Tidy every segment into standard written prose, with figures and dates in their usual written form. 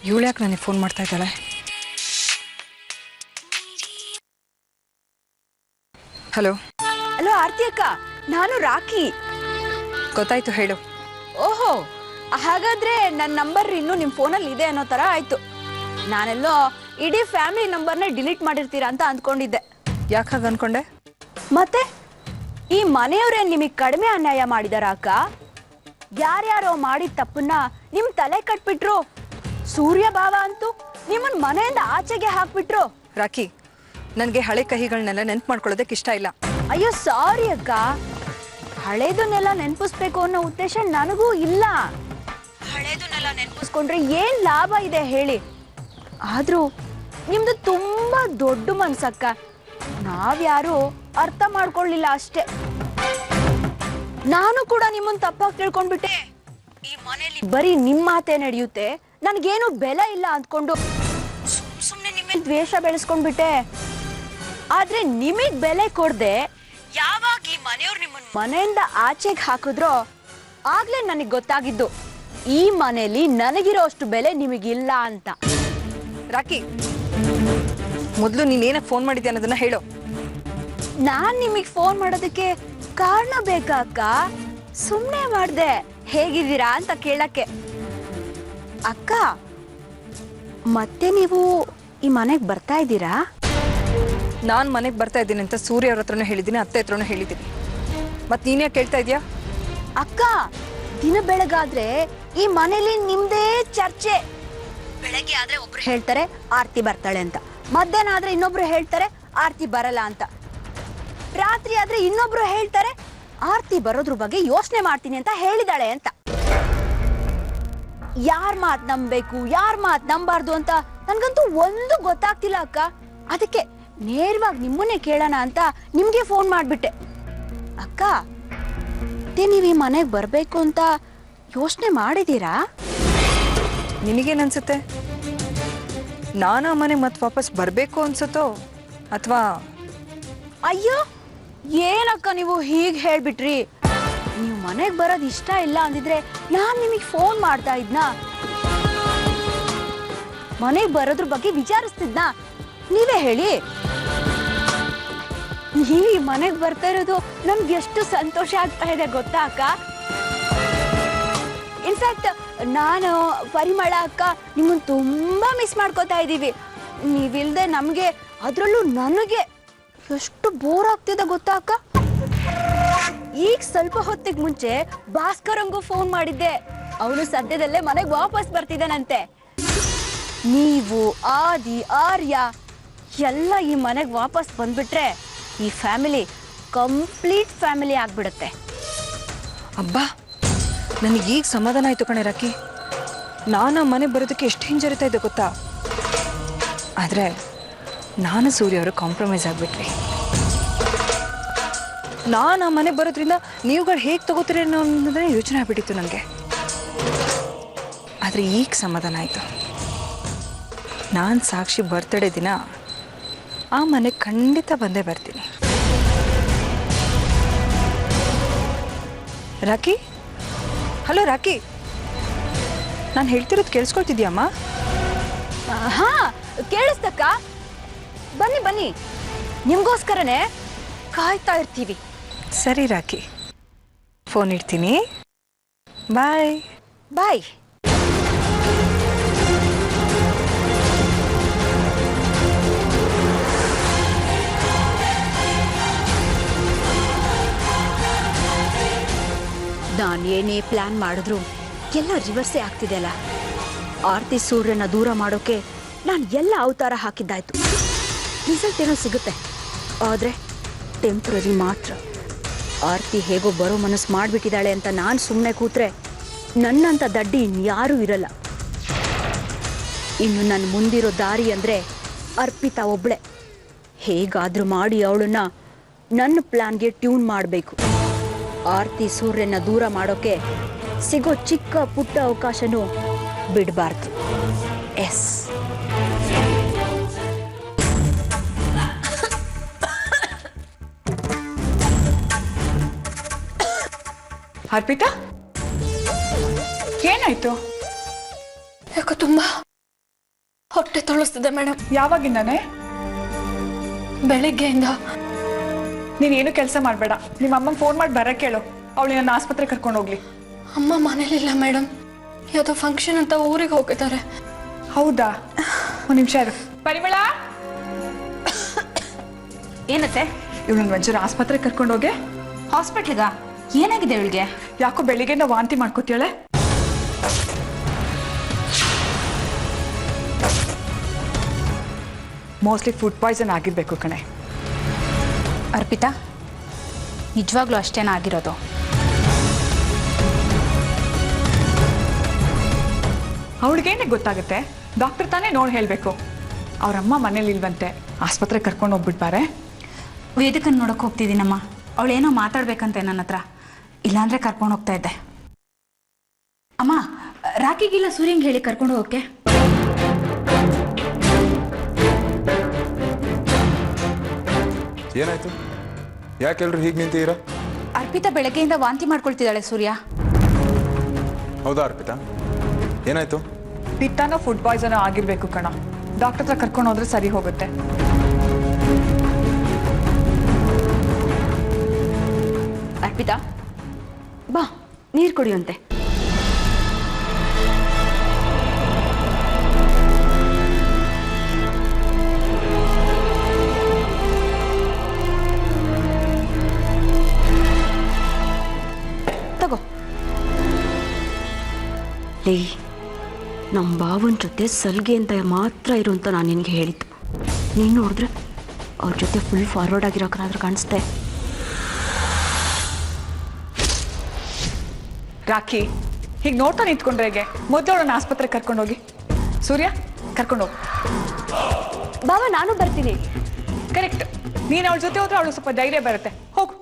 ಇವಳು ಯಾಕೆ ನನಗೆ ಫೋನ್ ಮಾಡ್ತಾ ಇದ್ದಾಳೆ? ಹಲೋ ಹಲೋ ಆರ್ತಿ ಅಕ್ಕ, ನಾನು ರಾಕಿ. ಗೊತ್ತಾಯ್ತು, ಹೇಳು. ಓಹೋ, ಹಾಗಾದ್ರೆ ನನ್ನ ನಂಬರ್ ಇನ್ನೂ ನಿಮ್ಮ ಫೋನಲ್ಲಿ ಇದೆ ಅನ್ನೋ ಥರ ಆಯ್ತು. ನಾನೆಲ್ಲೋ ಇಡೀ ಫ್ಯಾಮಿಲಿ ನಂಬರ್ನ ಡಿಲೀಟ್ ಮಾಡಿರ್ತೀರಾ ಅಂತ ಅಂದ್ಕೊಂಡಿದ್ದೆ. ಯಾಕೆ ಹಾಗೆ ಅನ್ಕೊಂಡೆ? ಮತ್ತೆ ಈ ಮನೆಯವರೇ ನಿಮಗೆ ಕಡಿಮೆ ಅನ್ಯಾಯ ಮಾಡಿದಾರ ಅಕ್ಕ? ಯಾರ್ಯಾರೋ ಮಾಡಿದ ತಪ್ಪನ್ನ ನಿಮ್ ತಲೆ ಕಟ್ಬಿಟ್ರು. ಸೂರ್ಯ ಭಾವ ಅಂತೂ ನಿಮ್ಮನ್ ಮನೆಯಿಂದ ಆಚೆಗೆ ಹಾಕ್ಬಿಟ್ರು. ರಾಕಿ, ನನಗೆ ಹಳೆ ಕಹಿಗಳನ್ನೆಲ್ಲ ನೆನ್ಪು ಮಾಡ್ಕೊಳ್ಳೋದಕ್ಕೆ ಇಷ್ಟ ಇಲ್ಲ. ಅಯ್ಯೋ ಸಾರಿ ಅಕ್ಕ, ಹಳೇದನ್ನೆಲ್ಲ ನೆನ್ಪಿಸ್ಬೇಕು ಅನ್ನೋ ಉದ್ದೇಶ ನನಗೂ ಇಲ್ಲ. ಹಳೇದನ್ನೆಲ್ಲ ನೆನ್ಪಿಸ್ಕೊಂಡ್ರೆ ಏನ್ ಲಾಭ ಇದೆ ಹೇಳಿ? ಆದ್ರೂ ನಿಮ್ದು ತುಂಬಾ ದೊಡ್ಡ ಮನ್ಸಕ್ಕ, ನಾವ್ಯಾರು ಅರ್ಥ ಮಾಡ್ಕೊಳ್ಳಿಲ್ಲ ಅಷ್ಟೇ. ನಾನು ಕೂಡ ನಿಮ್ಮನ್ ತಪ್ಪಾಗಿ ತಿಳ್ಕೊಂಡ್ಬಿಟ್ಟೆ. ಈ ಮನೇಲಿ ಬರೀ ನಿಮ್ಮ ಮಾತೇ ನಡೆಯುತ್ತೆ, ನನ್ಗೇನು ಬೆಲೆ ಇಲ್ಲ ಅಂದ್ಕೊಂಡು ಸುಮ್ನೆ ನಿಮ್ಮ ದ್ವೇಷ ಬೆಳೆಸ್ಕೊಂಡ್ಬಿಟ್ಟೆ. ಆದ್ರೆ ನಿಮಗ್ ಬೆಲೆ ಕೊಡ್ದೆ ಯಾವಾಗ ಈ ಮನೆಯವ್ರು ನಿಮ್ಮನ್ನ ಮನೆಯಿಂದ ಆಚೆಗೆ ಹಾಕಿದ್ರೋ ಆಗ್ಲೇ ನನಗ್ ಗೊತ್ತಾಗಿದ್ದು ಈ ಮನೆಯಲ್ಲಿ ನನಗಿರೋ ಅಷ್ಟು ಬೆಲೆ ನಿಮಗಿಲ್ಲ ಅಂತ. ರಾಕಿ, ಮೊದಲು ನೀನೇನಕ್ಕೆ ಫೋನ್ ಮಾಡಿದ್ದೆ ಅನ್ನೋದನ್ನ ಹೇಳು. ನಾನ್ ನಿಮಗ್ ಫೋನ್ ಮಾಡೋದಕ್ಕೆ ಕಾರಣ ಬೇಕಾ ಅಕ್ಕ? ಸುಮ್ನೆ ಮಾಡ್ದೆ ಹೇಗಿದ್ದೀರಾ ಅಂತ ಕೇಳಕ್ಕೆ. ಅಕ್ಕ, ಮತ್ತೆ ನೀವು ಈ ಮನೆಗೆ ಬರ್ತಾ ಇದ್ದೀರಾ? ನಾನು ಮನೆಗೆ ಬರ್ತಾ ಇದ್ದೀನಿ ಅಂತ ಸೂರ್ಯ ಅವ್ರ ಹತ್ರನೂ ಹೇಳಿದ್ದೀನಿ, ಅತ್ತೆ ಹತ್ರನೂ ಹೇಳಿದ್ದೀನಿ. ಮತ್ತೆ ನೀನೇ ಕೇಳ್ತಾ ಇದೀಯಾ? ಅಕ್ಕ, ದಿನ ಬೆಳಗಾದ್ರೆ ಈ ಮನೇಲಿ ನಿಮ್ದೇ ಚರ್ಚೆ. ಬೆಳಗ್ಗೆ ಆದ್ರೆ ಒಬ್ರು ಹೇಳ್ತಾರೆ ಆರ್ತಿ ಬರ್ತಾಳೆ ಅಂತ, ಮಧ್ಯಾಹ್ನ ಆದ್ರೆ ಇನ್ನೊಬ್ರು ಹೇಳ್ತಾರೆ ಆರ್ತಿ ಬರಲ್ಲ ಅಂತ, ರಾತ್ರಿ ಆದ್ರೆ ಇನ್ನೊಬ್ರು ಹೇಳ್ತಾರೆ ಆರ್ತಿ ಬರೋದ್ರ ಬಗ್ಗೆ ಯೋಚನೆ ಮಾಡ್ತೀನಿ ಅಂತ ಹೇಳಿದಾಳೆ ಅಂತ. ಯಾರ್ ಮಾತ್ ನಂಬೇಕು, ಯಾರ್ ಮಾತ್ ನಂಬಾರ್ದು ಅಂತ ನನ್ಗಂತೂ ಒಂದು ಗೊತ್ತಾಗ್ತಿಲ್ಲ ಅಕ್ಕ. ಅದಕ್ಕೆ ನೇರವಾಗಿ ನಿಮ್ಮನ್ನೇ ಕೇಳೋಣ ಅಂತ ನಿಮ್ಗೆ ಫೋನ್ ಮಾಡ್ಬಿಟ್ಟೆ. ಅಕ್ಕ, ನೀವ್ ಈ ಮನೆಗೆ ಬರ್ಬೇಕು ಅಂತ ಯೋಚನೆ ಮಾಡಿದೀರಾ? ನಿನಗೇನನ್ಸುತ್ತೆ? ನಾನು ಆ ಮನೆಗೆ ಮತ್ತೆ ವಾಪಸ್ ಬರಬೇಕು ಅನ್ಸುತ್ತೋ ಅಥವಾ? ಅಯ್ಯೋ, ಏನಕ್ಕ ನೀವು ಹೀಗೆ ಹೇಳ್ಬಿಟ್ರಿ? ನೀವು ಮನೆಗೆ ಬರೋದು ಇಷ್ಟ ಇಲ್ಲ ಅಂದಿದ್ರೆ ನಾನ್ ನಿಮಗೆ ಫೋನ್ ಮಾಡ್ತಾ ಇದ್ನಾ? ಮನೆಗೆ ಬರೋದ್ರ ಬಗ್ಗೆ ವಿಚಾರಿಸ್ತಿದ್ನಾ? ನೀವೇ ಹೇಳಿ. ನೀವು ಈ ಮನೆಗೆ ಬರ್ತಾ ಇರೋದು ನಮ್ಗೆ ಎಷ್ಟು ಸಂತೋಷ ಆಗ್ತಾ ಇದೆ ಗೊತ್ತಾ ಅಕ್ಕ? ಇನ್ಫ್ಯಾಕ್ಟ್ ನಾನು, ಪರಿಮಳ ಅಕ್ಕ ನಿಮ್ಮನ್ನು ತುಂಬಾ ಮಿಸ್ ಮಾಡ್ಕೋತಾ ಇದ್ದೀವಿ. ನೀವಿಲ್ದೆ ನಮಗೆ, ಅದರಲ್ಲೂ ನನಗೆ ಎಷ್ಟು ಬೋರ್ ಆಗ್ತಿದೆ ಗೊತ್ತಾ ಅಕ್ಕ? ಈಗ ಸ್ವಲ್ಪ ಹೊತ್ತಿಗೆ ಮುಂಚೆ ಭಾಸ್ಕರಂಗೂ ಫೋನ್ ಮಾಡಿದ್ದೆ. ಅವನು ಸದ್ಯದಲ್ಲೇ ಮನೆಗೆ ವಾಪಸ್ ಬರ್ತಿದ್ದಾನಂತೆ. ನೀವು, ಆದಿ, ಆರ್ಯ ಎಲ್ಲ ಈ ಮನೆಗೆ ವಾಪಸ್ ಬಂದ್ಬಿಟ್ರೆ ಈ ಫ್ಯಾಮಿಲಿ ಕಂಪ್ಲೀಟ್ ಫ್ಯಾಮಿಲಿ ಆಗ್ಬಿಡುತ್ತೆ. ಅಬ್ಬಾ, ನನಗೀಗ ಸಮಾಧಾನ ಆಯ್ತು ಕಣೆ ರಾಕಿ. ನಾನು ಮನೆಗೆ ಬರೋದಕ್ಕೆ ಎಷ್ಟು ಹಿಂಜರಿತಾ ಇದ್ದೆ ಗೊತ್ತಾ? ಆದರೆ ನಾನು ಸೂರ್ಯ ಅವರು ಕಾಂಪ್ರಮೈಸ್ ಆಗಿಬಿಟ್ವಿ. ನಾನು ಆ ಮನೆಗೆ ಬರೋದ್ರಿಂದ ನೀವುಗಳು ಹೇಗೆ ತಗೋತೀರಿ ಅನ್ನೋದನ್ನೇ ಯೋಚನೆ ಆಗ್ಬಿಟ್ಟಿತ್ತು ನನಗೆ. ಆದರೆ ಈಗ ಸಮಾಧಾನ ಆಯಿತು. ನಾನು ಸಾಕ್ಷಿ ಬರ್ತಡೇ ದಿನ ಆ ಮನೆಗೆ ಖಂಡಿತ ಬಂದೇ ಬರ್ತೀನಿ. ರಾಕಿ, ಹಲೋ ರಾಕಿ, ನಾನು ಹೇಳ್ತಿರೋದು ಕೇಳಿಸ್ಕೊಳ್ತಿದ್ಯಮ್ಮ? ಹಾ, ಕೇಳಿಸ್ತಕ್ಕ. ಬನ್ನಿ ಬನ್ನಿ, ನಿಮ್ಗೋಸ್ಕರನೇ ಕಾಯ್ತಾ ಇರ್ತೀವಿ. ಸರಿ ರಾಕಿ, ಫೋನ್ ಇಡ್ತೀನಿ. ಬಾಯ್ ಬಾಯ್. ನಾನು ಏನೇ ಪ್ಲಾನ್ ಮಾಡಿದ್ರು ಎಲ್ಲ ರಿವರ್ಸೇ ಆಗ್ತಿದೆ ಅಲ್ಲ. ಆರ್ತಿ ಸೂರ್ಯನ ದೂರ ಮಾಡೋಕೆ ನಾನು ಎಲ್ಲ ಅವತಾರ ಹಾಕಿದ್ದಾಯ್ತು. ರಿಸಲ್ಟ್ ಏನೋ ಸಿಗುತ್ತೆ, ಆದರೆ ಟೆಂಪ್ರರಿ ಮಾತ್ರ. ಆರ್ತಿ ಹೇಗೋ ಬರೋ ಮನಸ್ಸು ಮಾಡಿಬಿಟ್ಟಿದ್ದಾಳೆ ಅಂತ ನಾನು ಸುಮ್ಮನೆ ಕೂತ್ರೆ ನನ್ನಂಥ ದಡ್ಡಿ ಇನ್ಯಾರೂ ಇರಲ್ಲ. ಇನ್ನು ನನ್ನ ಮುಂದಿರೋ ದಾರಿ ಅಂದರೆ ಅರ್ಪಿತಾ ಒಬ್ಳೆ. ಹೇಗಾದರೂ ಮಾಡಿ ಅವಳನ್ನ ನನ್ನ ಪ್ಲಾನ್ಗೆ ಟ್ಯೂನ್ ಮಾಡಬೇಕು. ಆರ್ತಿ ಸೂರ್ಯನ ದೂರ ಮಾಡೋಕೆ ಸಿಗೋ ಚಿಕ್ಕ ಪುಟ್ಟ ಅವಕಾಶನೂ ಬಿಡಬಾರ್ದು. ಎಸ್. ಅರ್ಪಿತಾ, ಏನಾಯ್ತು? ಯಾಕೋ ತುಂಬಾ ಹೊಟ್ಟೆ ತೊಳಸ್ತಿದೆ ಮೇಡಮ್. ಯಾವಾಗಿಂದಾನೆ? ಬೆಳಿಗ್ಗೆಯಿಂದ. ನೀನೇನು ಕೆಲಸ ಮಾಡಬೇಡ, ನಿಮ್ಮ ಅಮ್ಮಂಗೆ ಫೋನ್ ಮಾಡಿ ಬರಕ್ಕೆ ಹೇಳು, ಅವಳು ನನ್ನ ಆಸ್ಪತ್ರೆ ಕರ್ಕೊಂಡು ಹೋಗ್ಲಿ. ಅಮ್ಮ ಮನೇಲಿಲ್ಲ ಮೇಡಮ್, ಯಾವುದೋ ಫಂಕ್ಷನ್ ಅಂತ ಊರಿಗೆ ಹೋಗಿದ್ದಾರೆ. ಹೌದಾ? ಒಂದು ನಿಮಿಷ ಇರು. ಪರಿಮಳ, ಏನತ್ತೆ? ಇವಳನ್ನ ಒಂಚೂರು ಆಸ್ಪತ್ರೆಗೆ ಕರ್ಕೊಂಡು ಹೋಗಿ. ಹಾಸ್ಪಿಟ್ಲಿಗ? ಏನಾಗಿದೆ ಇವಳಿಗೆ? ಯಾಕೋ ಬೆಳಿಗ್ಗೆಯಿಂದ ವಾಂತಿ ಮಾಡ್ಕೋತೀಳೆ. ಮೋಸ್ಟ್ಲಿ ಫುಡ್ ಪಾಯ್ಸನ್ ಆಗಿರ್ಬೇಕು ಕಣೆ. ಅರ್ಪಿತಾ, ನಿಜವಾಗ್ಲೂ ಅಷ್ಟೇನ ಆಗಿರೋದು? ಅವಳಿಗೇನೆ ಗೊತ್ತಾಗುತ್ತೆ, ಡಾಕ್ಟರ್ ತಾನೇ ನೋಡಿ ಹೇಳಬೇಕು. ಅವರಮ್ಮ ಮನೇಲಿ ಇಲ್ವಂತೆ, ಆಸ್ಪತ್ರೆಗೆ ಕರ್ಕೊಂಡು ಹೋಗ್ಬಿಟ್ಬಾರೆ. ವೇದಿಕನ್ನು ನೋಡೋಕೆ ಹೋಗ್ತಿದ್ದೀನಮ್ಮ. ಅವಳೇನೋ ಮಾತಾಡ್ಬೇಕಂತೆ ನನ್ನ ಹತ್ರ, ಇಲ್ಲಾಂದ್ರೆ ಕರ್ಕೊಂಡು ಹೋಗ್ತಾ ಇದ್ದೆ. ಅಮ್ಮ, ರಾಕಿಗಿಲ್ಲ ಸೂರ್ಯಂಗೆ ಹೇಳಿ ಕರ್ಕೊಂಡು ಹೋಗೋಕೆ. ಏನಾಯ್ತು? ಯಾಕೆಲ್ರು ಹೀಗೆ ನಿಂತೀರಾ? ಅರ್ಪಿತಾ ಬೆಳಗ್ಗೆಯಿಂದ ವಾಂತಿ ಮಾಡ್ಕೊಳ್ತಿದ್ದಾಳೆ ಸೂರ್ಯ. ಹೌದಾ ಅರ್ಪಿತಾ, ಏನಾಯ್ತು? ಪಿತ್ತನೋ ಫುಡ್ ಪಾಯ್ಸನೋ ಆಗಿರ್ಬೇಕು ಕಣ. ಡಾಕ್ಟರ್ ಹತ್ರ ಕರ್ಕೊಂಡು ಹೋದ್ರೆ ಸರಿ ಹೋಗುತ್ತೆ. ಅರ್ಪಿತಾ, ಬಾ ನೀರು ಕುಡಿಯುವಂತೆ. ತಗೋ. ಲೇ, ನಮ್ಮ ಬಾವನ ಜೊತೆ ಸಲ್ಗೆ ಅಂತ ಮಾತ್ರ ಇರು ಅಂತ ನಾನು ನಿನಗೆ ಹೇಳಿದ್ದು. ನೀನು ನೋಡಿದ್ರೆ ಅವ್ರ ಜೊತೆ ಫುಲ್ ಫಾರ್ವರ್ಡ್ ಆಗಿರೋಕ್ಕಾದ್ರೂ ಕಾಣಿಸ್ತೆ. ರಾಖಿ, ಹೀಗೆ ನೋಡ್ತಾ ನಿಂತ್ಕೊಂಡ್ರೆ ಹೇಗೆ? ಮೊದಲು ಅವಳನ್ನ ಆಸ್ಪತ್ರೆಗೆ ಕರ್ಕೊಂಡು ಹೋಗಿ. ಸೂರ್ಯ, ಕರ್ಕೊಂಡು ಹೋಗು. ಬಾವ, ನಾನು ಬರ್ತೀನಿ. ಕರೆಕ್ಟ್, ನೀನು ಅವಳ ಜೊತೆ ಹೋದ್ರೆ ಅವಳು ಸ್ವಲ್ಪ ಧೈರ್ಯ ಬರುತ್ತೆ. ಹೋಗು.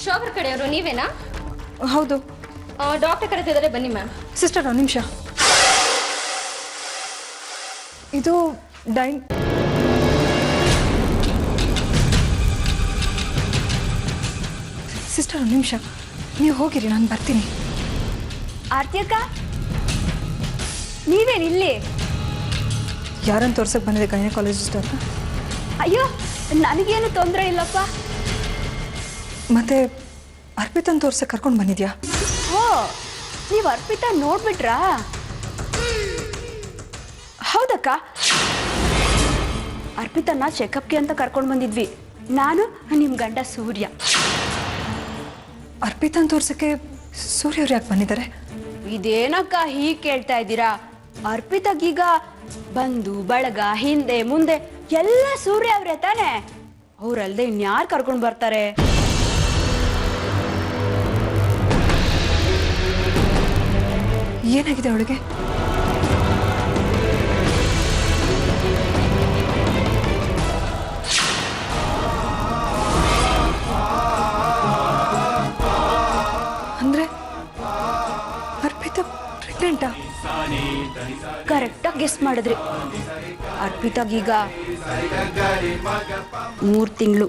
ಶೋಭರ್ ಕಡೆಯವರು ನೀವೇನಾ? ಹೌದು. ಡಾಕ್ಟರ್ ಕರೆದಿದ್ದಾರೆ, ಬನ್ನಿ ಮ್ಯಾಮ್. ಸಿಸ್ಟರ್, ಒಂದು ನಿಮಿಷ. ಇದು ಸಿಸ್ಟರ್, ಒಂದು ನಿಮಿಷ, ನೀವು ಹೋಗಿರಿ, ನಾನು ಬರ್ತೀನಿ. ಆರ್ತಿ ಅಕ್ಕ, ನೀವೇನಿಲ್ಲಿ? ಯಾರನ್ನು ತೋರ್ಸಕ್ಕೆ ಬಂದಿದೆ? ಗೈನಕಾಲಜಿಸ್ಟ್ ಅವ್ರನ್ನ? ಅಯ್ಯೋ, ನನಗೇನು ತೊಂದರೆ ಇಲ್ಲಪ್ಪ. ಮತ್ತೆ ಅರ್ಪಿತನ್ ತೋರ್ಸಕ್ಕೆ ಕರ್ಕೊಂಡು ಬಂದಿದ್ಯಾ? ಓ, ನೀವು ಅರ್ಪಿತಾ ನೋಡ್ಬಿಟ್ರಾ? ಹೌದಕ್ಕ, ಅರ್ಪಿತನ್ನ ಚೆಕಪ್ಗೆ ಅಂತ ಕರ್ಕೊಂಡು ಬಂದಿದ್ವಿ, ನಾನು ನಿಮ್ಮ ಗಂಡ ಸೂರ್ಯ. ಅರ್ಪಿತನ್ ತೋರ್ಸಕ್ಕೆ ಸೂರ್ಯ ಅವ್ರು ಯಾಕೆ ಬಂದಿದ್ದಾರೆ? ಇದೇನಕ್ಕ ಹೀಗೆ ಕೇಳ್ತಾ ಇದ್ದೀರಾ? ಅರ್ಪಿತಾಗೀಗ ಬಂದು ಬಳಗ ಹಿಂದೆ ಮುಂದೆ ಎಲ್ಲ ಸೂರ್ಯ ಅವ್ರೆ ತಾನೆ, ಅವ್ರಲ್ದೆ ಇನ್ಯಾರು ಕರ್ಕೊಂಡು ಬರ್ತಾರೆ? ಏನಾಗಿದೆ ಅವಳಿಗೆ? ಕರೆಕ್ಟಾಗಿ ಗೆಸ್ ಮಾಡಿದ್ರಿ. ಅರ್ಪಿತಾಗೀಗ 3 ತಿಂಗಳು.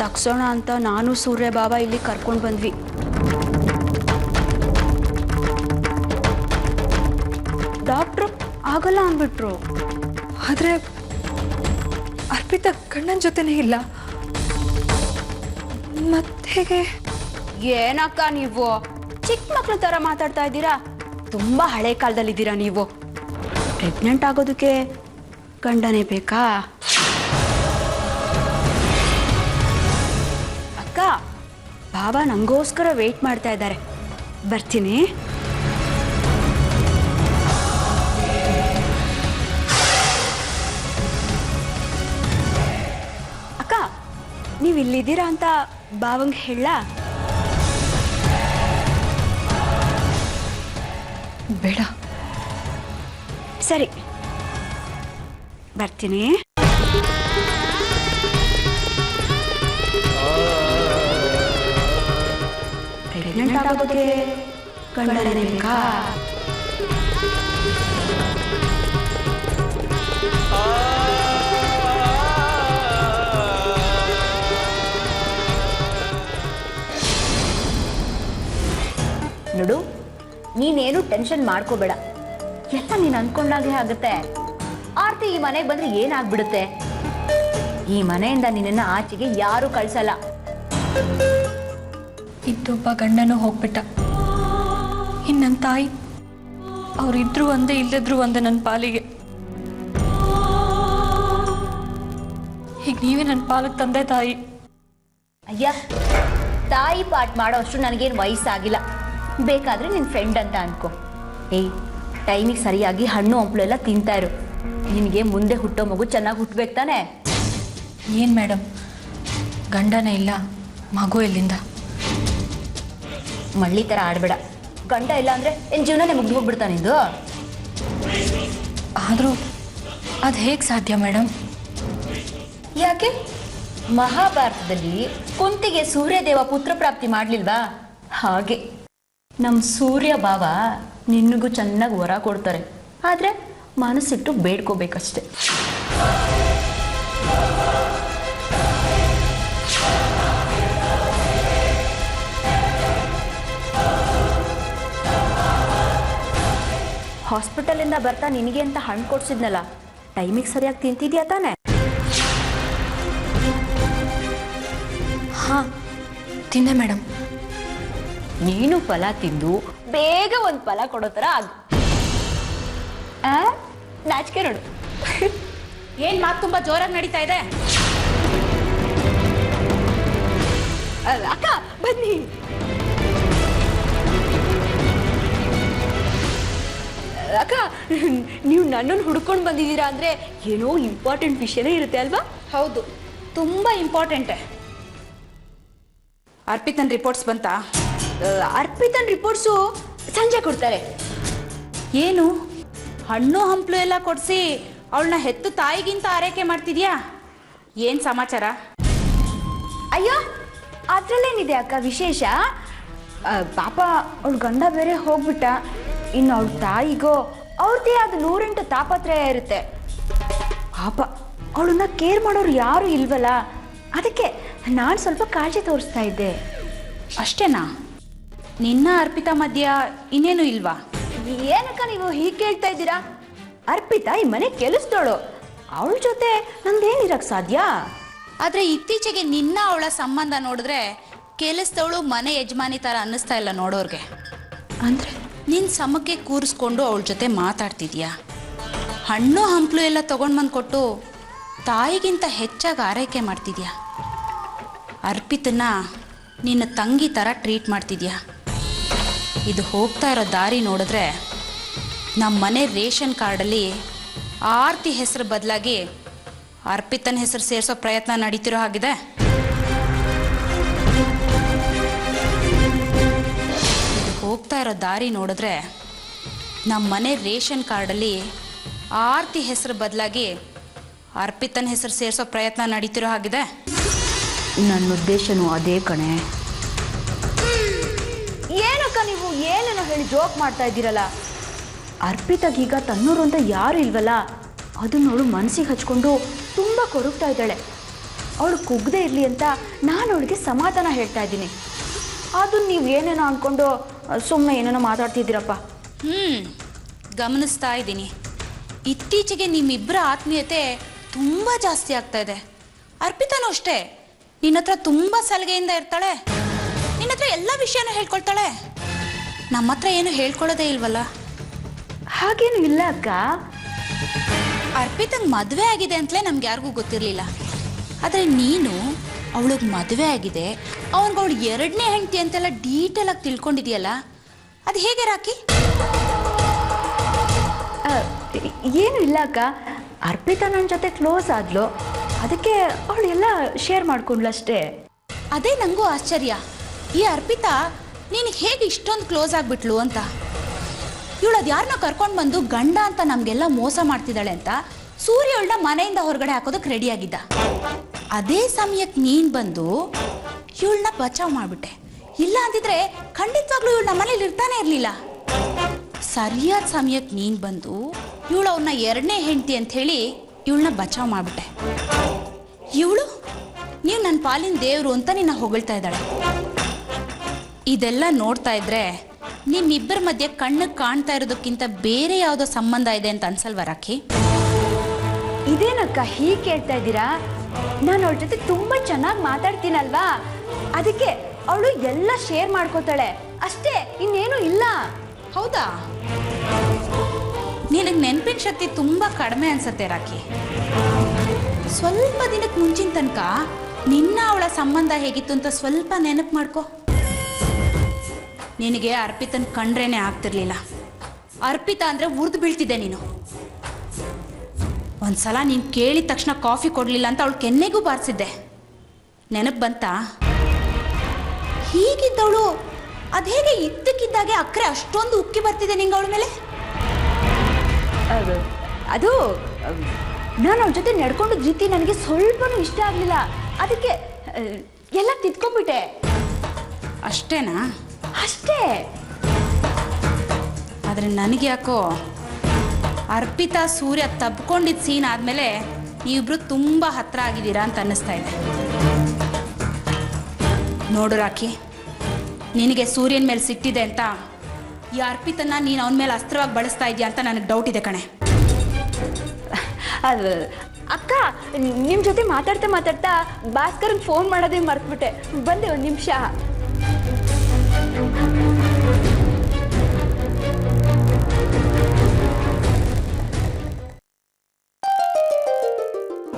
ತಗ್ಸೋಣ ಅಂತ ನಾನು ಸೂರ್ಯ ಬಾಬಾ ಇಲ್ಲಿ ಕರ್ಕೊಂಡು ಬಂದ್ವಿ. ಡಾಕ್ಟ್ರು ಆಗಲ್ಲ ಅಂದ್ಬಿಟ್ರು. ಆದರೆ ಅರ್ಪಿತಾ ಗಂಡನ ಜೊತೆನೇ ಇಲ್ಲ. ಮತ್ತೆ ಏನಕ್ಕ ನೀವು ಚಿಕ್ಕ ಮಕ್ಳ ಥರ ಮಾತಾಡ್ತಾ ಇದ್ದೀರಾ? ತುಂಬ ಹಳೆ ಕಾಲದಲ್ಲಿದ್ದೀರಾ ನೀವು. ಪ್ರೆಗ್ನೆಂಟ್ ಆಗೋದಕ್ಕೆ ಗಂಡನೇ ಬೇಕಾ? ಅಕ್ಕ, ಬಾಬಾ ನಂಗೋಸ್ಕರ ವೆಯ್ಟ್ ಮಾಡ್ತಾ ಇದ್ದಾರೆ. ಬರ್ತೀನಿ. ಅಕ್ಕ, ನೀವು ಇಲ್ಲಿದ್ದೀರಾ ಅಂತ ಬಾವಂಗೆ ಹೇಳ? ಬೇಡ. ಸರಿ, ಬರ್ತೀನಿ. ಪ್ರೆಗ್ನೆಂಟ್ ಆಗೋದಕ್ಕೆ ಗಂಡನೇ ಬೇಕಾ? ನೋಡು, ನೀನೇನು ಟೆನ್ಷನ್ ಮಾಡ್ಕೋಬೇಡ. ಎಲ್ಲ ನೀನು ಅನ್ಕೊಂಡಾಗೆ ಆಗುತ್ತೆ. ಆರ್ತಿ ಈ ಮನೆಗೆ ಬಂದ್ರೆ ಏನಾಗ್ಬಿಡುತ್ತೆ? ಈ ಮನೆಯಿಂದ ನಿನ್ನನ್ನು ಆಚೆಗೆ ಯಾರು ಕಳ್ಸಲ್ಲ. ಇದ್ದೊಬ್ಬ ಗಂಡನೂ ಹೋಗ್ಬಿಟ್ಟ. ಇನ್ನು ನನ್ನ ತಾಯಿ, ಅವರಿದ್ರು ಒಂದೇ ಇಲ್ಲದ್ರು ಒಂದೇ ನನ್ನ ಪಾಲಿಗೆ. ಈಗ ನೀವೇ ನನ್ನ ಪಾಲಿಗೆ ತಂದೆ ತಾಯಿ. ಅಯ್ಯ, ತಾಯಿ ಪಾಠ ಮಾಡೋ ಅಷ್ಟು ನನಗೇನು ವಯಸ್ಸಾಗಿಲ್ಲ. ಬೇಕಾದ್ರೆ ನಿನ್ನ ಫ್ರೆಂಡ್ ಅಂತ ಅನ್ಕೋ. ಏಯ್, ಟೈಮಿಗೆ ಸರಿಯಾಗಿ ಹಣ್ಣು ಹಂಪಲು ಎಲ್ಲ ತಿಂತಾ ಇರು. ನಿನಗೆ ಮುಂದೆ ಹುಟ್ಟೋ ಮಗು ಚೆನ್ನಾಗಿ ಹುಟ್ಟಬೇಕು ತಾನೆ? ಏನು ಮೇಡಮ್, ಗಂಡನೇ ಇಲ್ಲ, ಮಗು ಎಲ್ಲಿಂದ? ಮಳ್ಳಿ ಥರ ಆಡಬೇಡ. ಗಂಡ ಇಲ್ಲ ಅಂದರೆ ಏನು ಜೀವನನೇ ಮುಗ್ದು ಹೋಗ್ಬಿಡ್ತಾ ನಿಂದು? ಆದರೂ ಅದು ಹೇಗೆ ಸಾಧ್ಯ ಮೇಡಮ್? ಯಾಕೆ? ಮಹಾಭಾರತದಲ್ಲಿ ಕುಂತಿಗೆ ಸೂರ್ಯದೇವ ಪುತ್ರ ಪ್ರಾಪ್ತಿ ಮಾಡಲಿಲ್ವಾ? ಹಾಗೆ ನಮ್ಮ ಸೂರ್ಯ ಭಾವ ನಿನಗೂ ಚೆನ್ನಾಗಿ ವರ ಕೊಡ್ತಾರೆ. ಆದರೆ ಮನಸ್ಸಿಟ್ಟು ಬೇಡ್ಕೋಬೇಕಷ್ಟೆ. ಹಾಸ್ಪಿಟಲಿಂದ ಬರ್ತಾ ನಿನಗೆ ಅಂತ ಹಣ್ಣು ಕೊಡ್ಸಿದ್ನಲ್ಲ, ಟೈಮಿಗೆ ಸರಿಯಾಗಿ ತಿಂತಿದ್ಯಾ ತಾನೆ? ಹಾಂ, ತಿಂದೆ ಮೇಡಮ್. ನೀನು ಫಲ ತಿಂದು ಬೇಗ ಒಂದು ಫಲ ಕೊಡೋ ಥರ ಆಗು. ನಾಚಿಕೆ ನೋಡು. ಏನ್ ಮಾತು ತುಂಬಾ ಜೋರಾಗಿ ನಡೀತಾ ಇದೆ? ಅಕ್ಕ, ಬನ್ನಿ. ಅಕ್ಕ, ನೀವು ನನ್ನನ್ನು ಹುಡ್ಕೊಂಡು ಬಂದಿದ್ದೀರಾ ಅಂದರೆ ಏನೋ ಇಂಪಾರ್ಟೆಂಟ್ ವಿಷಯನೇ ಇರುತ್ತೆ ಅಲ್ವಾ? ಹೌದು, ತುಂಬಾ ಇಂಪಾರ್ಟೆಂಟ್. ಅರ್ಪಿತನ್ ರಿಪೋರ್ಟ್ಸ್ ಬಂತಾ? ಅರ್ಪಿತನ್ ರಿಪೋರ್ಟ್ಸು ಸಂಜೆ ಕೊಡ್ತಾರೆ. ಏನು ಹಣ್ಣು ಹಂಪಲು ಎಲ್ಲ ಕೊಡಿಸಿ ಅವಳನ್ನ ಹೆತ್ತು ತಾಯಿಗಿಂತ ಆರೈಕೆ ಮಾಡ್ತಿದ್ಯಾ? ಏನು ಸಮಾಚಾರ? ಅಯ್ಯೋ, ಅದರಲ್ಲೇನಿದೆ ಅಕ್ಕ ವಿಶೇಷ? ಪಾಪ ಅವಳ ಗಂಡ ಬೇರೆ ಹೋಗ್ಬಿಟ್ಟ. ಇನ್ನು ಅವಳ ತಾಯಿಗೋ ಅವ್ರದ್ದೇ ಆದ 108 ತಾಪತ್ರಯ ಇರುತ್ತೆ. ಪಾಪ ಅವಳನ್ನ ಕೇರ್ ಮಾಡೋರು ಯಾರು ಇಲ್ವಲ್ಲ, ಅದಕ್ಕೆ ನಾನು ಸ್ವಲ್ಪ ಕಾಳಜಿ ತೋರಿಸ್ತಾ ಇದ್ದೆ. ಅಷ್ಟೇನಾ? ನಿನ್ನ ಅರ್ಪಿತಾ ಮಧ್ಯ ಇನ್ನೇನು ಇಲ್ವಾ? ಏನಕ್ಕ ನೀವು ಹೀಗೆ ಕೇಳ್ತಾ ಇದ್ದೀರಾ? ಅರ್ಪಿತಾ ಈ ಮನೆ ಕೆಲಸದೋಳು, ಅವಳ ಜೊತೆ ನಂದೇನಿರಕ್ಕೆ ಸಾಧ್ಯ? ಆದರೆ ಇತ್ತೀಚೆಗೆ ನಿನ್ನ ಅವಳ ಸಂಬಂಧ ನೋಡಿದ್ರೆ ಕೆಲಸದವಳು ಮನೆ ಯಜಮಾನಿ ಥರ ಅನ್ನಿಸ್ತಾ ಇಲ್ಲ ನೋಡೋರ್ಗೆ. ಅಂದರೆ ನಿನ್ನ ಸಮಕ್ಕೆ ಕೂರಿಸ್ಕೊಂಡು ಅವಳ ಜೊತೆ ಮಾತಾಡ್ತಿದ್ಯಾ? ಹಣ್ಣು ಹಂಪಲು ಎಲ್ಲ ತೊಗೊಂಡು ಕೊಟ್ಟು ತಾಯಿಗಿಂತ ಹೆಚ್ಚಾಗಿ ಆರೈಕೆ ಮಾಡ್ತಿದ್ಯಾ? ಅರ್ಪಿತನ್ನ ನಿನ್ನ ತಂಗಿ ಥರ ಟ್ರೀಟ್ ಮಾಡ್ತಿದ್ಯಾ? ಇದು ಹೋಗ್ತಾ ಇರೋ ದಾರಿ ನೋಡಿದ್ರೆ ನಮ್ಮ ಮನೆ ರೇಷನ್ ಕಾರ್ಡಲ್ಲಿ ಆರ್ತಿ ಹೆಸರು ಬದಲಾಗಿ ಅರ್ಪಿತನ ಹೆಸರು ಸೇರಿಸೋ ಪ್ರಯತ್ನ ನಡೀತಿರೋ ಹಾಗಿದೆ. ಇದು ಹೋಗ್ತಾ ಇರೋ ದಾರಿ ನೋಡಿದ್ರೆ ನಮ್ಮ ಮನೆ ರೇಷನ್ ಕಾರ್ಡಲ್ಲಿ ಆರ್ತಿ ಹೆಸರು ಬದಲಾಗಿ ಅರ್ಪಿತನ ಹೆಸರು ಸೇರಿಸೋ ಪ್ರಯತ್ನ ನಡೀತಿರೋ ಹಾಗಿದೆ. ನನ್ನ ಉದ್ದೇಶನೂ ಅದೇ ಕಣೆ. ಏನಕ್ಕ ನೀವು ಏನೇನೋ ಹೇಳಿ ಜೋಕ್ ಮಾಡ್ತಾ ಇದ್ದೀರಲ್ಲ. ಅರ್ಪಿತಾಗೀಗ ತನ್ನೂರು ಅಂತ ಯಾರು ಇಲ್ವಲ್ಲ, ಅದನ್ನವಳು ಮನಸ್ಸಿಗೆ ಹಚ್ಕೊಂಡು ತುಂಬ ಕೊರಗ್ತಾ ಇದ್ದಾಳೆ. ಅವಳು ಕುಗ್ಗದೇ ಇರಲಿ ಅಂತ ನಾನು ಅವಳಿಗೆ ಸಮಾಧಾನ ಹೇಳ್ತಾ ಇದ್ದೀನಿ. ಅದನ್ನು ನೀವು ಏನೇನೋ ಅಂದ್ಕೊಂಡು ಸುಮ್ಮನೆ ಏನೇನೋ ಮಾತಾಡ್ತಿದ್ದೀರಪ್ಪ. ಗಮನಿಸ್ತಾ ಇದ್ದೀನಿ. ಇತ್ತೀಚೆಗೆ ನಿಮ್ಮಿಬ್ಬರ ಆತ್ಮೀಯತೆ ತುಂಬ ಜಾಸ್ತಿ ಆಗ್ತಾ ಇದೆ. ಅರ್ಪಿತಾನೂ ಅಷ್ಟೇ, ನಿನ್ನ ಹತ್ರ ತುಂಬ ಸಲಿಗೆಯಿಂದ ಇರ್ತಾಳೆ. ನಿನ್ನ ಹತ್ರ ಎಲ್ಲ ವಿಷಯನೂ ಹೇಳ್ಕೊಳ್ತಾಳೆ. ನಮ್ಮ ಹತ್ರ ಏನು ಹೇಳ್ಕೊಳ್ಳೋದೇ ಇಲ್ವಲ್ಲ. ಹಾಗೇನು ಇಲ್ಲ ಅಕ್ಕ. ಅರ್ಪಿತಂಗೆ ಮದುವೆ ಆಗಿದೆ ಅಂತಲೇ ನಮ್ಗೆ ಯಾರಿಗೂ ಗೊತ್ತಿರಲಿಲ್ಲ. ಆದರೆ ನೀನು ಅವಳಿಗೆ ಮದುವೆ ಆಗಿದೆ, ಅವನಿಗೆ ಅವಳು 2ನೇ ಹೆಂಡತಿ ಅಂತೆಲ್ಲ ಡೀಟೇಲ್ ಆಗಿ ತಿಳ್ಕೊಂಡಿದೆಯಲ್ಲ, ಅದು ಹೇಗೆ ರಾಕಿ? ಏನು ಇಲ್ಲ ಅಕ್ಕ, ಅರ್ಪಿತಾ ನನ್ನ ಜೊತೆ ಕ್ಲೋಸ್ ಆದ್ಲು, ಅದಕ್ಕೆ ಅವಳು ಎಲ್ಲ ಶೇರ್ ಮಾಡ್ಕೊಂಡ್ಲಷ್ಟೇ. ಅದೇ ನನಗೂ ಆಶ್ಚರ್ಯ. ಈ ಅರ್ಪಿತಾ ನೀನು ಹೇಗೆ ಇಷ್ಟೊಂದು ಕ್ಲೋಸ್ ಆಗಿಬಿಟ್ಲು ಅಂತ. ಇವಳು ಅದು ಯಾರನ್ನ ಕರ್ಕೊಂಡು ಬಂದು ಗಂಡ ಅಂತ ನಮಗೆಲ್ಲ ಮೋಸ ಮಾಡ್ತಿದ್ದಾಳೆ ಅಂತ ಸೂರ್ಯ ಅವಳನ್ನ ಮನೆಯಿಂದ ಹೊರಗಡೆ ಹಾಕೋದಕ್ಕೆ ರೆಡಿಯಾಗಿದ್ದ. ಅದೇ ಸಮಯಕ್ಕೆ ನೀನು ಬಂದು ಇವಳನ್ನ ಬಚಾವ್ ಮಾಡಿಬಿಟ್ಟೆ. ಇಲ್ಲ ಅಂತಿದ್ರೆ ಖಂಡಿತವಾಗ್ಲೂ ಇವಳು ನಮ್ಮ ಮನೇಲಿ ಇರ್ತಾನೆ ಇರಲಿಲ್ಲ. ಸರಿಯಾದ ಸಮಯಕ್ಕೆ ನೀನು ಬಂದು ಇವಳು ಅವನ್ನ 2ನೇ ಹೆಂಡತಿ ಅಂಥೇಳಿ ಇವಳನ್ನ ಬಚಾವ್ ಮಾಡಿಬಿಟ್ಟೆ. ಇವಳು ನೀವು ನನ್ನ ಪಾಲಿನ ದೇವರು ಅಂತ ನಿನ್ನ ಹೊಗಳ್ತಾ ಇದ್ದಾಳೆ. ಇದೆಲ್ಲ ನೋಡ್ತಾ ಇದ್ರೆ ನಿಮ್ಮಿಬ್ಬರ ಮಧ್ಯೆ ಕಣ್ಣಿಗೆ ಕಾಣ್ತಾ ಇರೋದಕ್ಕಿಂತ ಬೇರೆ ಯಾವುದೋ ಸಂಬಂಧ ಇದೆ ಅಂತ ಅನ್ಸಲ್ವಾ ರಾಖಿ? ಇದೇನಕ್ಕ ಹೀಗೆ ಕೇಳ್ತಾ ಇದ್ದೀರಾ? ನಾನು ಅವಳ ಜೊತೆ ತುಂಬ ಚೆನ್ನಾಗಿ ಮಾತಾಡ್ತೀನಲ್ವಾ, ಅದಕ್ಕೆ ಅವಳು ಎಲ್ಲ ಶೇರ್ ಮಾಡ್ಕೋತಾಳೆ ಅಷ್ಟೇ, ಇನ್ನೇನು ಇಲ್ಲ. ಹೌದಾ? ನಿನಗೆ ನೆನಪಿನ ಶಕ್ತಿ ತುಂಬ ಕಡಿಮೆ ಅನ್ಸತ್ತೆ ರಾಖಿ. ಸ್ವಲ್ಪ ದಿನಕ್ಕೆ ಮುಂಚಿನ ತನಕ ನಿನ್ನ ಅವಳ ಸಂಬಂಧ ಹೇಗಿತ್ತು ಅಂತ ಸ್ವಲ್ಪ ನೆನಪು ಮಾಡ್ಕೊ. ನಿನಗೆ ಅರ್ಪಿತನ ಕಂಡ್ರೇನೆ ಆಗ್ತಿರ್ಲಿಲ್ಲ. ಅರ್ಪಿತಾ ಅಂದರೆ ಉರ್ದು ಬೀಳ್ತಿದ್ದೆ ನೀನು. ಒಂದ್ಸಲ ನೀನು ಕೇಳಿದ ತಕ್ಷಣ ಕಾಫಿ ಕೊಡಲಿಲ್ಲ ಅಂತ ಅವಳು ಕೆನ್ನೆಗೂ ಬಾರಿಸಿದ್ದೆ. ನೆನಪು ಬಂತಾ? ಹೀಗಿದ್ದವಳು ಅದು ಹೇಗೆ ಇದ್ದಕ್ಕಿದ್ದಾಗೆ ಅಕ್ಕರೆ ಅಷ್ಟೊಂದು ಉಕ್ಕಿ ಬರ್ತಿದೆ ನಿಂಗೆ ಅವಳ ಮೇಲೆ? ಅದು ನಾನು ಅವಳ ಜೊತೆ ನಡ್ಕೊಂಡಿದ್ದ ರೀತಿ ನನಗೆ ಸ್ವಲ್ಪನೂ ಇಷ್ಟ ಆಗಲಿಲ್ಲ, ಅದಕ್ಕೆ ಎಲ್ಲ ತಿದ್ಕೊಂಡ್ಬಿಟ್ಟೆ ಅಷ್ಟೇನಾ? ಅಷ್ಟೇ. ಆದರೆ ನನಗೆ ಯಾಕೋ ಅರ್ಪಿತಾ ಸೂರ್ಯ ತಬ್ಕೊಂಡಿದ್ದ ಸೀನ್ ಆದಮೇಲೆ ನೀವಿಬ್ರು ತುಂಬ ಹತ್ರ ಆಗಿದ್ದೀರಾ ಅಂತ ಅನ್ನಿಸ್ತಾ ಇದೆ. ನೋಡು ರಾಖಿ, ನಿನಗೆ ಸೂರ್ಯನ ಮೇಲೆ ಸಿಟ್ಟಿದೆ ಅಂತ ಈ ಅರ್ಪಿತನ್ನ ನೀನು ಅವನ ಮೇಲೆ ಅಸ್ತ್ರವಾಗಿ ಬಳಸ್ತಾ ಇದೆಯಾ ಅಂತ ನನಗೆ ಡೌಟ್ ಇದೆ ಕಣೆ. ಅಕ್ಕ, ನಿಮ್ಮ ಜೊತೆ ಮಾತಾಡ್ತಾ ಭಾಸ್ಕರ್ಗೆ ಫೋನ್ ಮಾಡೋದೇ ಮರ್ತ್ಬಿಟ್ಟೆ. ಬಂದೆ ಒಂದು ನಿಮಿಷ.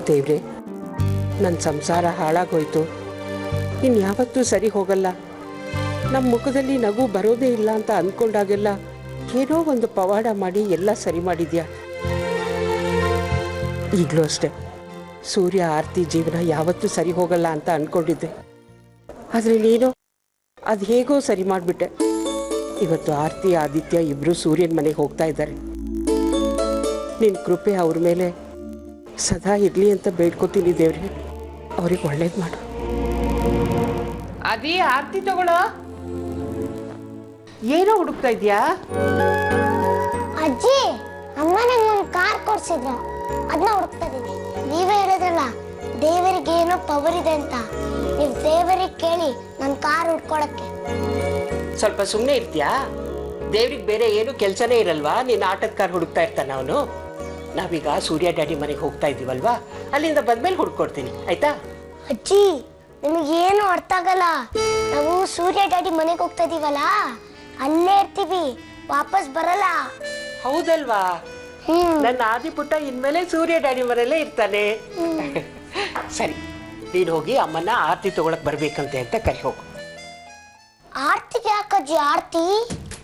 ದೇವ್ರೆ, ನನ್ನ ಸಂಸಾರ ಹಾಳಾಗೋಯ್ತು, ಇನ್ಯಾವತ್ತೂ ಸರಿ ಹೋಗಲ್ಲ. ನಮ್ಮ ಮುಖದಲ್ಲಿ ನಗು ಬರೋದೇ ಇಲ್ಲ ಅಂತ ಅಂದ್ಕೊಂಡಾಗೆಲ್ಲ ಏನೋ ಒಂದು ಪವಾಡ ಮಾಡಿ ಎಲ್ಲ ಸರಿ ಮಾಡಿದ್ಯಾ. ಈಗಲೂ ಅಷ್ಟೆ, ಸೂರ್ಯ ಆರ್ತಿ ಜೀವನ ಯಾವತ್ತೂ ಸರಿ ಹೋಗಲ್ಲ ಅಂತ ಅಂದ್ಕೊಂಡಿದ್ದೆ. ಆದರೆ ನೀನು ಅದು ಹೇಗೋ ಸರಿ ಮಾಡಿಬಿಟ್ಟೆ. ಇವತ್ತು ಆರ್ತಿ ಆದಿತ್ಯ ಇಬ್ಬರು ಸೂರ್ಯನ ಮನೆಗೆ ಹೋಗ್ತಾ ಇದ್ದಾರೆ. ನಿನ್ನ ಕೃಪೆ ಅವ್ರ ಮೇಲೆ ಸದಾ ಇರಲಿ ಅಂತ ಬೇಡ್ಕೊತೀನಿ ದೇವ್ರೆ. ಅವ್ರಿಗೆ ಒಳ್ಳೇದು ಮಾಡು. ಅದೇ ಆರ್ತಿ ತಗೊಳ್ಳೋ. ಏನೋ ಹುಡುಕ್ತಾ ಇದೆಯಾ? ಅಜ್ಜಿ, ಅಮ್ಮ ನಂಗೊಂದು ಕಾರ್ ಕೊಡ್ಸಿದ್ರು, ಅದನ್ನ ಹುಡುಕ್ತಾ ಇದ್ದೀನಿ. ನೀವೇ ಹೇಳಿದ್ರಲ್ಲ ದೇವರಿಗೆ ಏನೋ ಪವರ್ ಇದೆ ಅಂತ, ನೀವು ದೇವರಿಗೆ ಕೇಳಿ ನನ್ನ ಕಾರ್ ಹುಡ್ಕೊಳಕ್ಕೆ. ಸ್ವಲ್ಪ ಸುಮ್ಮನೆ ಇರ್ತೀಯಾ? ದೇವ್ರಿಗೆ ಬೇರೆ ಏನು ಕೆಲಸನೇ ಇರಲ್ವಾ? ನೀನು ಆಟದ ಕಾರ್ ಹುಡುಕ್ತಾ ಇರ್ತಾನೆ ಅವನು. ನಾವೀಗ ಸೂರ್ಯ ಡ್ಯಾಡಿ ಮನೆಗೆ ಹೋಗ್ತಾ ಇದ್ದೀವಲ್ವಾ, ಅಲ್ಲಿಂದ ಬಂದ್ಮೇಲೆ ಹುಡ್ಕೊಡ್ತೀನಿ, ಆಯ್ತಾ? ಅಜ್ಜಿ, ನಿಮಗೇನು ಅರ್ಥ ಆಗಲ್ಲ. ನಾವು ಸೂರ್ಯ ಡ್ಯಾಡಿ ಮನೆಗೆ ಹೋಗ್ತಾ ಇದೀವಲ್ಲ, ಅಲ್ಲೇ ಇರ್ತೀವಿ, ವಾಪಸ್ ಬರಲ್ಲ. ಹೌದಲ್ವಾ? ನನ್ನ ಆದಿಪುಟ್ಟ ಇನ್ಮೇಲೆ ಸೂರ್ಯ ಡ್ಯಾಡಿ ಮನೆಯಲ್ಲೇ ಇರ್ತಾನೆ. ಸರಿ, ನೀನು ಹೋಗಿ ಅಮ್ಮನ ಆರ್ತಿ ತಗೊಳಕ್ ಬರ್ಬೇಕಂತೆ ಅಂತ ಕರಿ ಹೋಗು. ಆರ್ತಿಗೆ ಯಾಕಜ್ಜಿ ಆರ್ತಿ?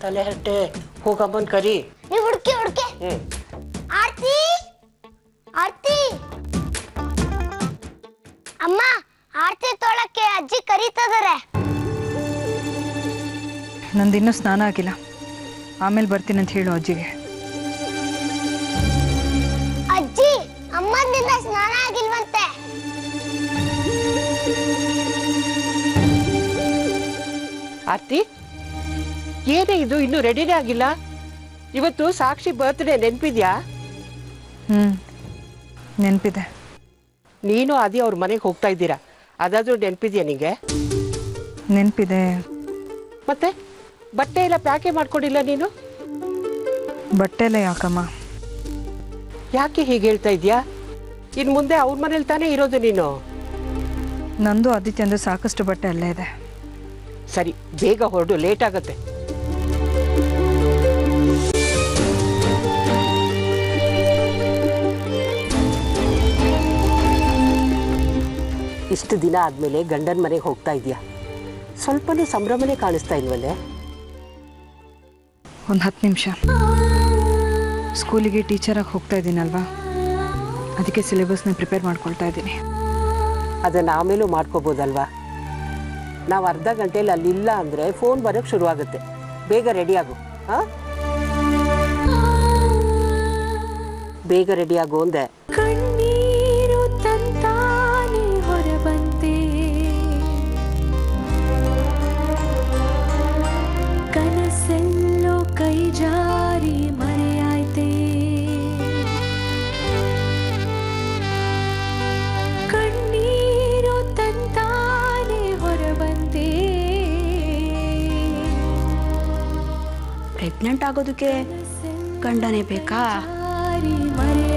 ತಲೆ ಹಟ್ಟೆ, ಹೋಗಮ್ಮನ್ ಕರಿ. ನೀವು ಹುಡುಕಿ. ಆರ್ತಿ, ಆರ್ತಿ, ಅಮ್ಮ ಆರ್ತಿ ತೊಳಕ್ಕೆ ಅಜ್ಜಿ ಕರೀತಿದಾರೆ. ನಂದಿನ್ನೂ ಸ್ನಾನ ಆಗಿಲ್ಲ, ಆಮೇಲೆ ಬರ್ತೀನಿ ಅಂತ ಹೇಳು ಅಜ್ಜಿಗೆ. ಅಜ್ಜಿ, ಅಮ್ಮನಿಂದ ಸ್ನಾನ ಆಗಿಲ್ವಂತೆ. ಆರ್ತಿ, ಏನೇ ಇದು ಇನ್ನೂ ರೆಡಿನೇ ಆಗಿಲ್ಲ? ಇವತ್ತು ಸಾಕ್ಷಿ ಬರ್ತ್ಡೇ ನೆನ್ಪಿದ್ಯಾ? ನೆನಪಿದೆ. ನೀನು ಅದೇ ಅವ್ರ ಮನೆಗೆ ಹೋಗ್ತಾ ಇದ್ದೀರಾ, ಅದಾದ್ರೂ ನೆನ್ಪಿದ್ಯಾ ನಿಂಗೆ? ನೆನಪಿದೆ. ಮತ್ತೆ ಬಟ್ಟೆ ಎಲ್ಲ ಪ್ಯಾಕೆ ಮಾಡ್ಕೊಂಡಿಲ್ಲ ನೀನು? ಬಟ್ಟೆ ಎಲ್ಲ ಯಾಕಮ್ಮ? ಯಾಕೆ ಹೀಗೆ ಹೇಳ್ತಾ ಇದ್ಯಾ? ಇನ್ನು ಮುಂದೆ ಅವ್ರ ಮನೇಲಿ ತಾನೇ ಇರೋದು ನೀನು. ನಂದು ಆದಿತ್ಯಂದು ಸಾಕಷ್ಟು ಬಟ್ಟೆ ಅಲ್ಲೇ ಇದೆ. ಸರಿ, ಬೇಗ ಹೊರಡು, ಲೇಟ್ ಆಗತ್ತೆ. ಇಷ್ಟು ದಿನ ಆದ್ಮೇಲೆ ಗಂಡನ ಮನೆಗೆ ಹೋಗ್ತಾ ಇದೆಯಾ? ಸ್ವಲ್ಪನೂ ಸಂಭ್ರಮನೇ ಕಾಣಿಸ್ತಾ ಇಲ್ವಲ್ಲೇ? ಒಂದು 10 ನಿಮಿಷ. ಸ್ಕೂಲಿಗೆ ಟೀಚರಾಗಿ ಹೋಗ್ತಾ ಇದ್ದೀನಲ್ವಾ, ಅದಕ್ಕೆ ಸಿಲೆಬಸ್ನ ಪ್ರಿಪೇರ್ ಮಾಡ್ಕೊಳ್ತಾ ಇದ್ದೀನಿ. ಅದನ್ನು ಆಮೇಲೂ ಮಾಡ್ಕೋಬೋದಲ್ವಾ? ನಾವು ಅರ್ಧ ಗಂಟೆಯಲ್ಲಿ ಅಲ್ಲಿಲ್ಲ ಅಂದರೆ ಫೋನ್ ಬರೋಕ್ಕೆ ಶುರುವಾಗುತ್ತೆ. ಬೇಗ ರೆಡಿಯಾಗು. ಹಾಂ, ಬೇಗ ರೆಡಿಯಾಗು ಅಂದೆ. ಕಣ್ಣೀರು ತಂತಾನೆ ಹೊರಬಂತೆ, ಕನಸೆಲ್ಲೋ ಕೈ ಜಾರಿ ಮರೆಯಾಯ್ತೆ. ಕಣ್ಣೀರು ತಂತಾನೆ ಹೊರಬಂತೆ. ಪ್ರೆಗ್ನೆಂಟ್ ಆಗೋದಕ್ಕೆ ಗಂಡನೇ ಬೇಕಾ? ಮರೆ